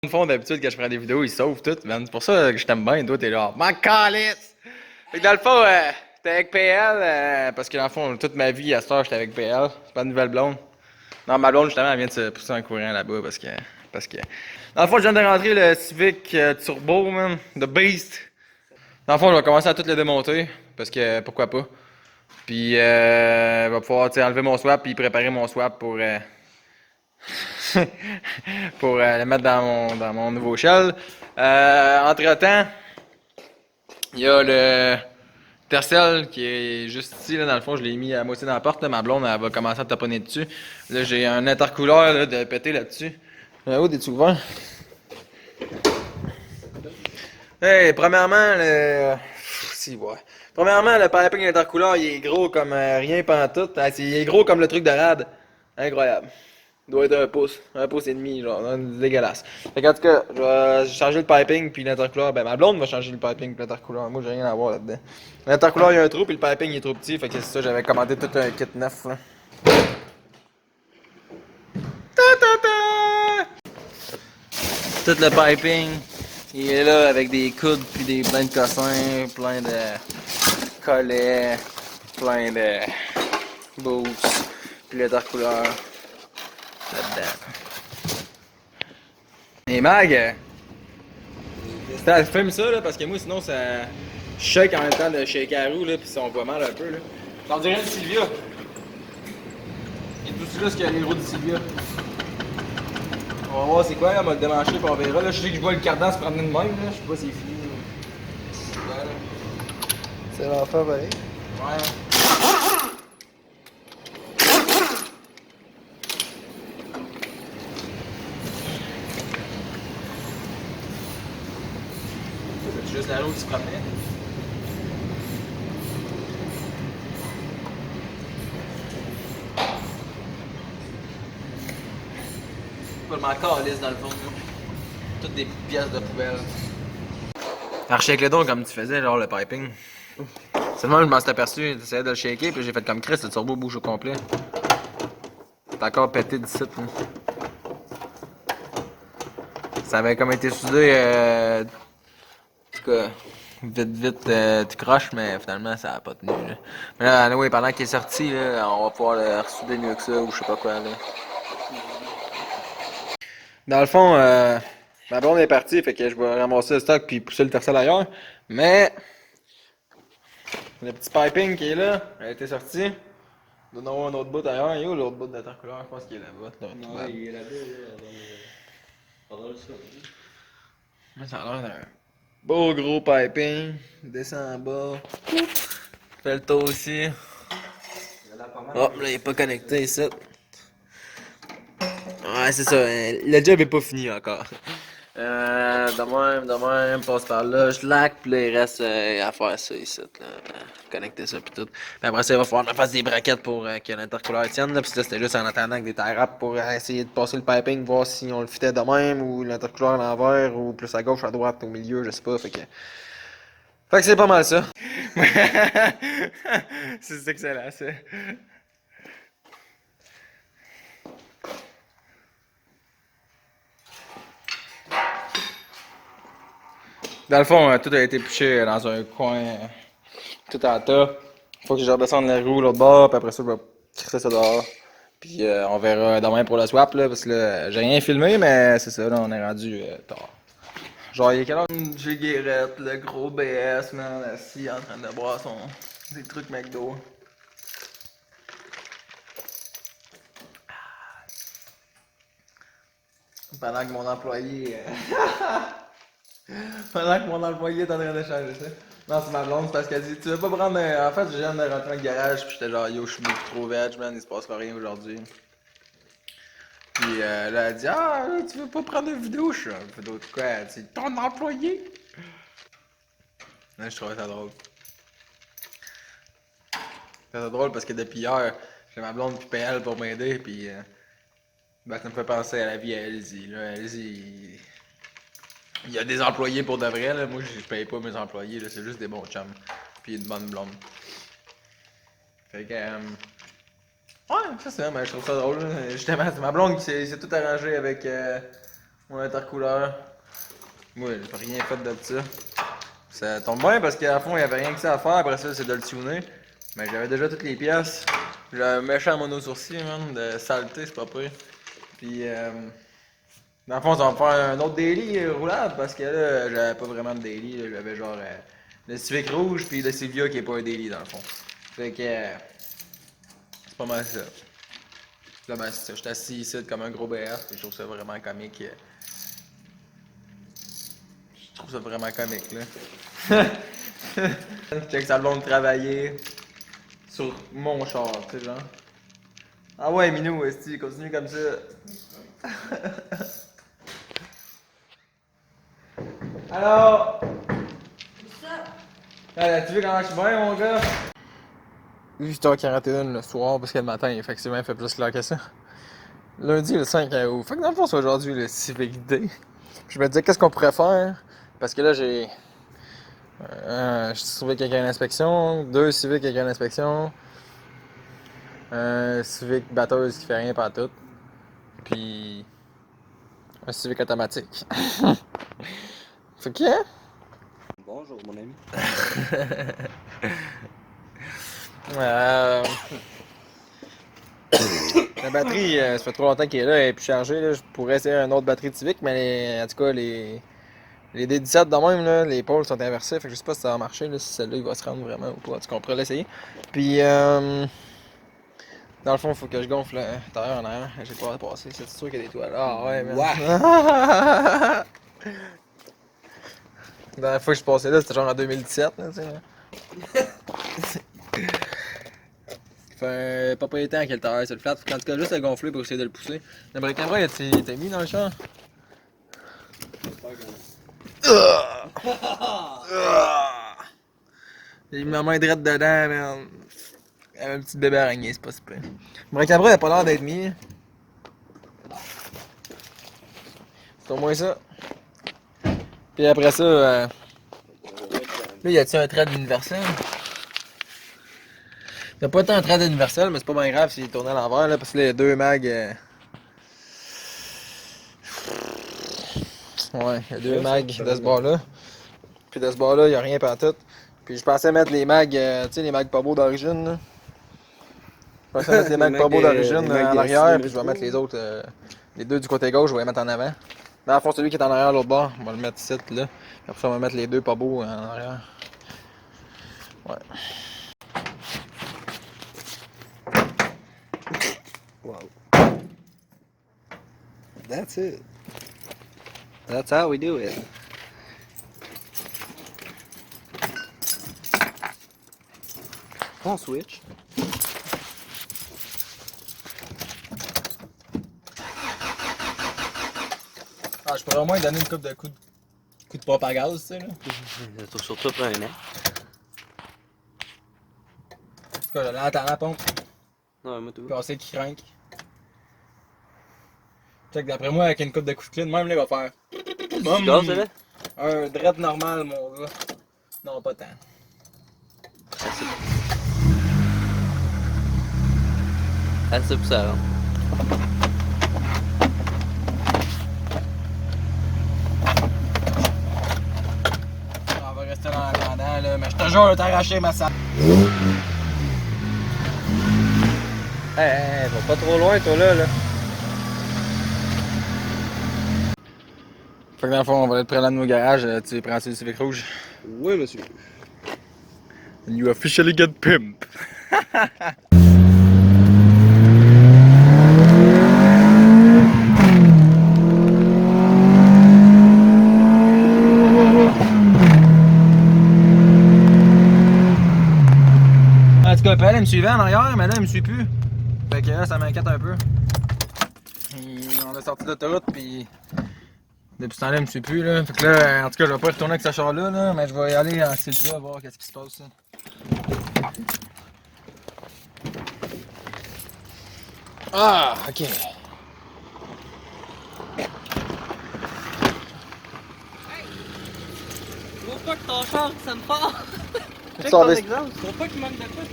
Dans le fond, d'habitude, quand je prends des vidéos, ils sauvent tout, man. C'est pour ça que je t'aime bien, toi, t'es là. M'en calisse! Fait que dans le fond, j'étais avec PL, parce que dans le fond, toute ma vie, à cette heure, j'étais avec PL. C'est pas une nouvelle blonde. Non, ma blonde, justement, elle vient de se pousser un courant là-bas, parce que. Dans le fond, je viens de rentrer le Civic Turbo, man, de Beast. Dans le fond, je vais commencer à tout le démonter, parce que pourquoi pas. Puis, je vais pouvoir, tu sais, enlever mon swap, puis préparer mon swap pour. Pour le mettre dans mon nouveau shell. Entre-temps, il y a le Tercel qui est juste ici, là, dans le fond, je l'ai mis à moitié dans la porte. Là. Ma blonde, elle va commencer à taponner dessus. Là, j'ai un intercouleur là, de péter là-dessus. Où es-tu ouvert? Hey, premièrement, si, ouais. Premièrement, le piping intercouleur, il est gros comme rien pantoute. Il est gros comme le truc de rad. Incroyable. Il doit être un pouce et demi, genre, dégueulasse. Fait qu'en tout cas, je vais changer le piping puis l'intercouleur. Ben, ma blonde va changer le piping puis l'intercouleur. Moi, j'ai rien à voir là-dedans. L'intercouleur, il y a un trou puis le piping, il est trop petit. Fait que c'est ça, j'avais commandé tout un kit neuf, là. Ta ta ta! Tout le piping, il est là avec des coudes puis plein de cossins, plein de collets, plein de boots, puis l'intercouleur là-dedans. Et Mag, filme ça là, parce que moi sinon ça. Je shake en même temps de shaker à roue là, pis on voit mal un peu là. J'en dirais de Sylvia. Il est tout aussi là ce qu'il y a les roues de Sylvia. On va voir c'est quoi, là, on va le démancher pis on verra. Là, je sais que je vois le cardan se promener de même, là. Je sais pas si c'est fini. Là. C'est l'enfer pareil. Ouais. C'est juste la roue qui se promenait. Pas le encore lisse dans le fond. Toutes des pièces de poubelle. Archer avec le dos comme tu faisais, genre le piping. Seulement je m'en suis aperçu, j'essayais de le shaker, puis j'ai fait comme Chris, le turbo bouge au complet. C'est encore pété d'ici. Là. Ça avait comme été soudé, en tout cas, vite, tu croches, mais finalement ça a pas tenu. Là. Mais là, anyway, pendant qu'il est sorti, là, on va pouvoir le ressouder mieux que ça, ou je sais pas quoi. Là. Dans le fond, ma blonde est partie, fait que je vais ramasser le stock puis pousser le tercel ailleurs. Mais le petit piping qui est là, elle a été sortie. Il doit y avoir un autre bout ailleurs. Il y a où l'autre bout d'intercouleur? Je pense qu'il est là-bas. Non, il est là-bas, là, Mais ça a l'air d'un beau gros piping. Descend en bas. Fais le tour aussi. Hop, là, il est pas connecté ici. Ouais, c'est ça. Le job est pas fini encore. De même, passe par là, je lac, puis là, il reste à faire ça ici, là, connecter ça, puis tout. Puis après ça, il va falloir que je fasse des braquettes pour que l'intercouleur tienne, là, puis ça, c'était juste en attendant avec des tie wraps pour essayer de passer le piping, voir si on le fitait de même, ou l'intercouleur à l'envers, ou plus à gauche, à droite, au milieu, je sais pas, Fait que c'est pas mal ça. C'est excellent, ça. Dans le fond, tout a été piché dans un coin, tout à tas. Faut que je redescende la roue l'autre bord, puis après ça, je vais crisser ça dehors. Puis on verra demain pour le swap, là, parce que là, j'ai rien filmé, mais c'est ça, là, on est rendu tard. Genre, il y a quelle heure? J'ai Guérette, le gros BS, man, assis en train de boire des trucs McDo. Pendant que mon employé... Pendant que mon employé est en train de changer ça. Non, c'est ma blonde, c'est parce qu'elle dit, tu veux pas prendre En fait, je viens de rentrer dans le garage, puis j'étais genre, yo, je suis beaucoup trop veg, man, il se passera rien aujourd'hui. Puis là, elle dit, ah, là, tu veux pas prendre une vidéo? Je suis une vidéo de quoi? Elle dit, ton employé? Là, je trouvais ça drôle. C'est drôle parce que depuis hier, j'ai ma blonde puis PL pour m'aider, puis ben, ça me fait penser à la vie à Elsie. Là, Elsie, il y a des employés pour de vrai, là. Moi, je paye pas mes employés, là. C'est juste des bons chums. Puis une bonne blonde. Fait que, ouais, ça c'est vrai, mais je trouve ça drôle, là. Justement, c'est ma blonde qui s'est tout arrangé avec mon intercouleur. Moi, j'ai rien fait de ça. Ça tombe bien parce qu'à fond, il n'y avait rien que ça à faire. Après ça, c'est de le tuner. Mais j'avais déjà toutes les pièces. J'ai un méchant mono-sourcil, man, de saleté, c'est pas pire. Puis, dans le fond, ça va me faire un autre daily roulable parce que là, j'avais pas vraiment de daily. Là. J'avais genre le Civic rouge puis le Silvia qui est pas un daily dans le fond. Fait que, c'est pas mal ça. Là, ben, c'est ça. J'étais assis ici comme un gros BF puis je trouve ça vraiment comique. Je trouve ça vraiment comique, là. Check sa blonde travailler sur mon char, tu sais, genre. Ah ouais, Minou, esti, continue comme ça. Alors! Tu veux comment je suis bien, mon gars? 8h41 le soir, parce que le matin, effectivement, il fait plus clair que ça. Lundi, le 5 août. Fait que dans le fond, c'est aujourd'hui le Civic Day. Je me disais, qu'est-ce qu'on pourrait faire? Parce que là, j'ai... Civic avec une inspection, 2 Civic avec une inspection, un Civic batteuse qui fait rien pantoute, puis un Civic automatique. Fait que... Bonjour, mon ami. La batterie, ça fait trop longtemps qu'elle est là, elle est plus chargée. Là. Je pourrais essayer une autre batterie de Civic, mais en tout cas, les D17 de même, là, les pôles sont inversés. Fait que je sais pas si ça va marcher, là, si celle-là il va se rendre vraiment ou pas. En tout cas, on pourrait l'essayer. Puis, dans le fond, il faut que je gonfle l'intérieur en arrière. J'ai pas hâte de passer, c'est sûr qu'il y a des toiles. Ah ouais, man. La dernière fois que je suis passé là, c'était genre en 2017. Là, tu sais, là. Fait pas de temps qu'elle travaille sur le flat. Faut en tout cas juste le gonfler pour essayer de le pousser. Le bric-à-brac, il était mis dans le champ. J'ai mis ma main droite dedans, man. Il y avait un petit bébé araignée, c'est pas super. Le bric-à-brac, il a pas l'air d'être mis. C'est au moins ça. Puis après ça, là, y a-t-il un trait d'universel? Il y a pas tant un trait d'universel, mais c'est pas bien grave s'il tournait à l'envers, là, parce que là, il y a 2 mags. Ouais, il y a 2 mags de ce bord-là. Puis de ce bord-là, il n'y a rien pantoute. Puis je pensais mettre les mags, tu sais, les mags pas beaux d'origine. Là. Je pensais mettre les mags pas beaux d'origine en arrière, puis je vais mettre les autres, les 2 du côté gauche, je vais les mettre en avant. Dans le fond, celui qui est en arrière, l'autre bord, on va le mettre ici, là. Puis après ça, on va mettre les 2 pas beaux en arrière. Ouais. Wow. That's it. That's how we do it. On switch. Ah, je pourrais au moins donner une coupe de coup de pompe à gaz, tu sais, là. Surtout après un an. En tout cas, là, attends la pompe. Non, moi tout. Passer qui crank. Check, d'après moi, avec une coupe de coups de clé, même là, il va faire. Tu gaz, là? Un dread normal, mon gars. Non, pas tant. Assez pour ça, là. On va rester dans l'entendant, là, mais je te jure, là, t'as arraché ma salle. Hey, va pas trop loin, toi, là. Fait que dans le fond, on va être près là de nos garages. Tu prends-tu le Civic rouge? Oui, monsieur. And you officially get pimp. En tout cas, elle me suivait en arrière, mais là, elle me suit plus. Fait que là, ça m'inquiète un peu. On a sorti de l'autoroute, puis depuis ce temps-là, elle me suit plus. Là. Fait que là, en tout cas, je vais pas retourner avec ce char-là, mais je vais y aller en Silvia voir qu'est-ce qui se passe. Là. Ah, ok. Faut pas que ton char ça me part. Check ton exemple. Faut pas qu'il manque de quoi,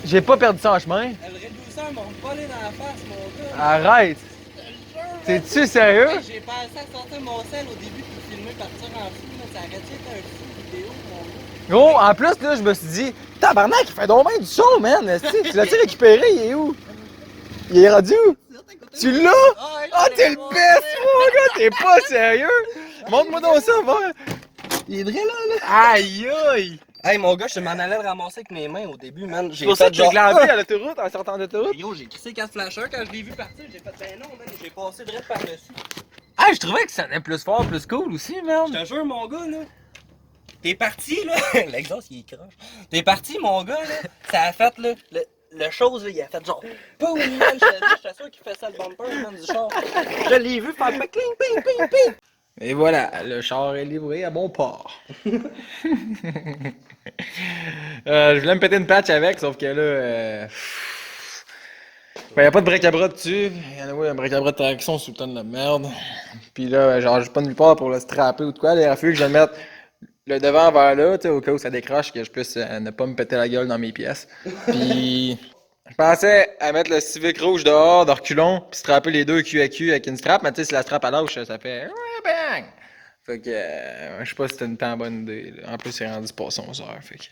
J'ai pas perdu ça en chemin. Le réducteur m'a volé dans la face, mon gars. Arrête! Je te jure, T'es-tu sérieux? J'ai pensé à sortir mon sel au début pour filmer partir en fou, mais ça aurait dû être un fou vidéo, mon gars. Gros, en plus, là, je me suis dit, tabarnak, il fait donc bien du son, man. esti. Tu l'as-tu récupéré? Il est où? Il est rendu où? Tu l'as? Ah, t'es le best, mon gars, t'es pas sérieux? Montre-moi donc ça, va. Il est vrai là, là. Aïe, aïe. Hey, mon gars, je m'en allais le ramasser avec mes mains au début, man. C'est pour ça que j'ai glandé à l'autoroute en sortant de l'autoroute. Yo, j'ai crissé 4 flashers quand je l'ai vu partir. J'ai fait ben non, man. J'ai passé direct par-dessus. Ah, je trouvais que ça allait plus fort, plus cool aussi, Je man. te jure, mon gars, là. T'es parti, là. L'exhaust, il est croche. T'es parti, mon gars, là. Ça a fait, là. Le chose, là, il a fait genre. Boum, man. J'étais sûr qu'il fait ça le bumper, man, du char. Je l'ai vu faire cling, ping, ping, ping. Et voilà, le char est livré à bon port. Je voulais me péter une patch avec, sauf que là, ben, y a pas de break à bras dessus. Y en a un break à bras de traction sous le ton de la merde. Puis là, genre, j'ai pas de nulle part pour le strapper ou de quoi. Il a fallu que je le mette le devant vers là, tu sais, au cas où ça décroche, que je puisse ne pas me péter la gueule dans mes pièces. Puis je pensais à mettre le Civic rouge dehors, de reculons, puis strapper les deux cul à cul avec une strap, mais tu sais, si la strap à lâche, ça fait bang! Fait que je sais pas si c'était une tant bonne idée. Là. En plus, c'est rendu passé 11 heures, fait que.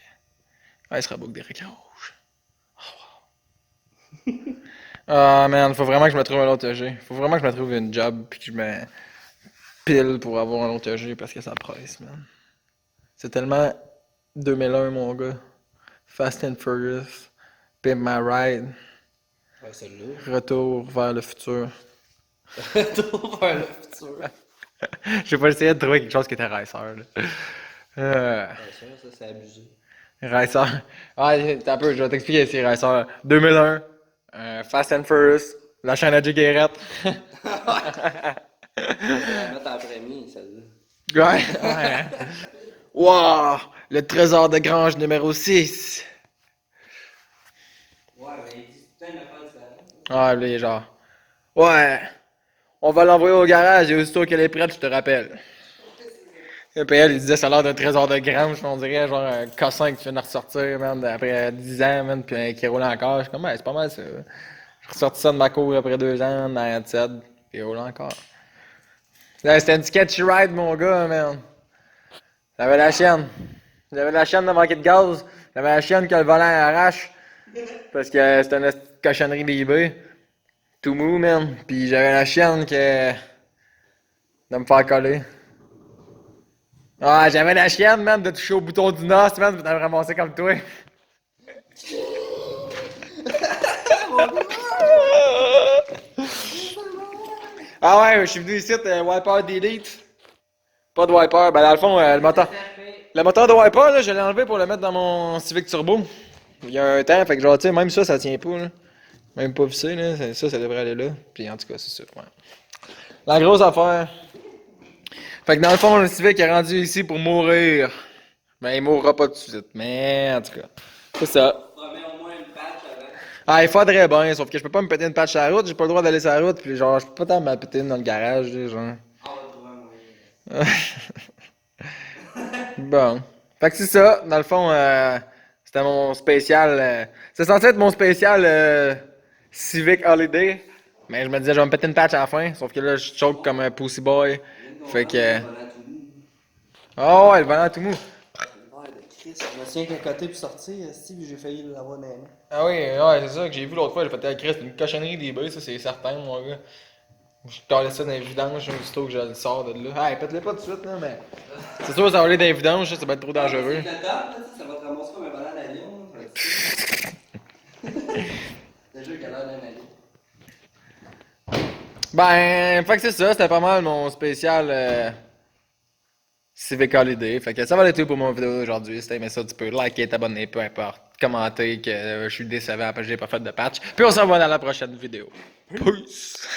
Ouais, il sera beau que des récits rouges. Oh, wow. Ah, man, faut vraiment que je me trouve un autre EG. Faut vraiment que je me trouve une job, puis que je me pile pour avoir un autre EG parce que ça presse, man. C'est tellement 2001, mon gars. Fast and Furious. Pimp My Ride. Ouais, celle-là. Retour vers le futur. Retour vers le futur. J'ai pas essayé de trouver quelque chose qui était racer, là. Ça, c'est abusé. Racer. Ah, t'as un peu, je vais t'expliquer, c'est Racer. 2001. Fast and Furious. La chaîne à Jay Guérette. On va la mettre en premier, celle-là. Ouais. Ouais. Wow! Le trésor de grange numéro 6. Ouais, mais il dit putain de faire ça. Ah, lui, genre. Ouais. On va l'envoyer au garage et aussitôt qu'elle est prête, je te rappelle. Et puis elle, il disait ça a l'air d'un trésor de grange, on dirait genre un K5 qui vient de ressortir, man, après 10 ans, man, puis qui roule encore. Je suis comme, ouais, c'est pas mal ça. J'ai ressorti ça de ma cour après 2 ans, dans la headset, puis il roule encore. Là, c'était un sketchy ride, mon gars, man. J'avais la chienne. J'avais la chienne de manquer de gaz. J'avais la chienne que le volant arrache. Parce que c'était une cochonnerie d'eBay. Tout mou, man. Puis j'avais la chienne que. de me faire coller. Ah, j'avais la chienne, man, de toucher au bouton du NOS, man, pis de me ramasser comme toi. Ah ouais, je suis venu ici, wiper delete. Pas de wiper, ben dans le fond, le moteur de wiper, là, je l'ai enlevé pour le mettre dans mon Civic Turbo. Il y a un temps, fait que genre, tu sais, même ça tient pas, là. Même pas vissé, là, ça devrait aller là. Puis en tout cas, c'est ça, ouais. La grosse affaire. Fait que dans le fond, le Civic est rendu ici pour mourir. Ben, il mourra pas tout de suite, mais en tout cas, c'est ça. Promets au moins une patch avant. Ah, il faudrait bien, sauf que je peux pas me péter une patch sur la route, j'ai pas le droit d'aller sur la route, puis genre, je peux pas tant me péter une dans le garage, là, genre. On va trouver un moyen. Bon. Fait que c'est ça, dans le fond, c'était mon spécial. C'est censé être mon spécial Civic Holiday, mais je me disais, je vais me péter une patch à la fin, sauf que là, je choke comme un pussy boy. Fait que. Oh, ouais, le volant tout mou. Je me souviens qu'à côté pour sortir, Steve, j'ai failli l'avoir dans les mains. Ah oui, ouais, c'est ça que j'ai vu l'autre fois, j'ai fait à Christ, une cochonnerie d'eBay, ça c'est certain, mon gars. Je calais ça dans les vidanges, aussitôt que je le sors de là. Ah, pète-le pas tout de suite, là, mais. C'est sûr, ça va aller dans les vidanges, ça va être trop dangereux. C'est le top, là, ça va te ramasser comme un volant d'avion. Déjà qu'il a l'air d'un avion. Ben, fait que c'est ça, c'était pas mal mon spécial Civic Holiday. Fait que ça va être tout pour mon vidéo d'aujourd'hui. Si t'as aimé ça, tu peux liker, t'abonner, peu importe. Commenter que je suis décevant parce que j'ai pas fait de patch. Puis on se revoit dans la prochaine vidéo. Peace!